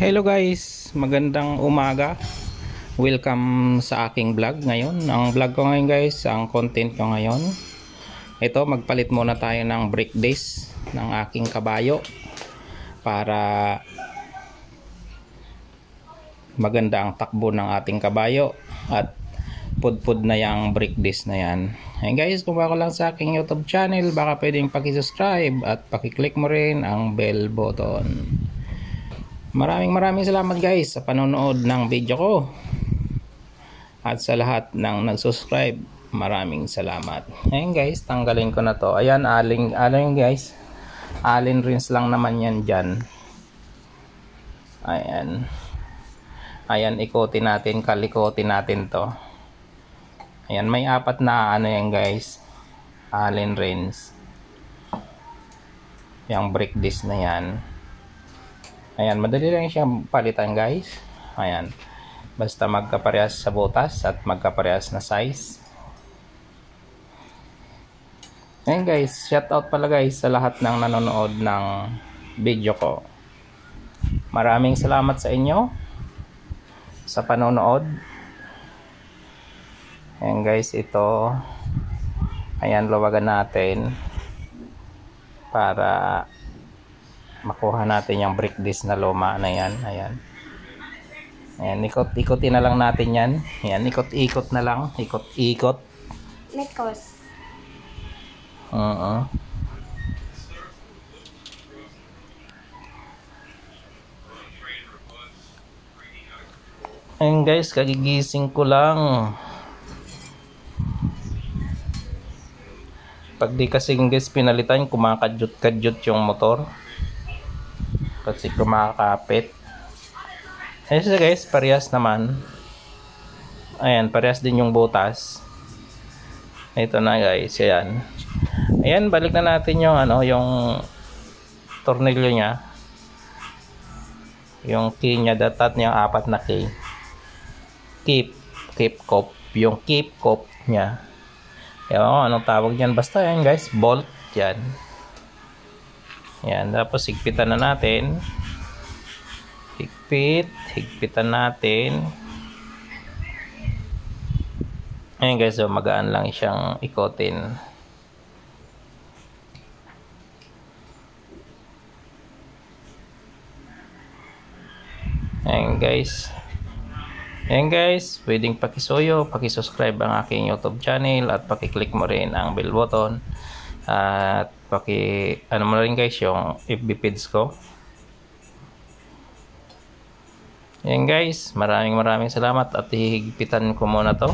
Hello guys, magandang umaga. Welcome sa aking vlog ngayon. Ang vlog ko ngayon guys, ang content ko ngayon, ito magpalit muna tayo ng brake disc ng aking kabayo para maganda ang takbo ng ating kabayo at pudpud na yung brake disc na yan. Ayun guys, kung bago lang sa aking YouTube channel, baka pwedeng paki-subscribe at paki-click mo rin ang bell button. Maraming salamat guys sa panonood ng video ko at sa lahat ng nag-subscribe. Maraming salamat. Ayun guys, tanggalin ko na to. Ayan, aling guys, allen rings lang naman yan dyan. Ayan, ikutin natin, kalikotin natin to. Ayan, may apat na ano yan guys, allen rings. Yung brake disc na yan. Ayan, madali lang siyang palitan guys. Ayan, basta magkaparehas sa butas at magkaparehas na size. Ayan guys, shout out pala guys sa lahat ng nanonood ng video ko. Maraming salamat sa inyo sa panonood. Ayan guys, ito, ayan, luwagan natin para makuha natin yung brake disc na luma na yan. Ayan, ikot-ikotin na lang natin yan. Ayan, ikot-ikot na lang, ikot-ikot. Nikos. Ayan guys, kagigising ko lang. Pag di kasing guys pinalitan, kumakadyot-kadyot yung motor kasi kumakapit. Ayan siya guys, parehas naman. Ayan, parehas din yung butas. Ito na guys, ayan. Ayan, balik na natin yung ano, yung tornilyo niya. Yung key niya, datat niya, apat na key. Keep cop, yung keep cop niya. Ayan, anong tawag niyan? Basta yan guys, bolt yan. Yan, tapos higpitan na natin. Higpitan natin. Ayan guys, so magaan lang siyang ikotin. Ayan guys. Ayan guys, pwedeng pakisuyo, pakisubscribe ang aking YouTube channel at pakiclick mo rin ang bell button. At ano mo rin guys yung FB page ko. Ayan guys, maraming salamat at hihigpitan ko muna to.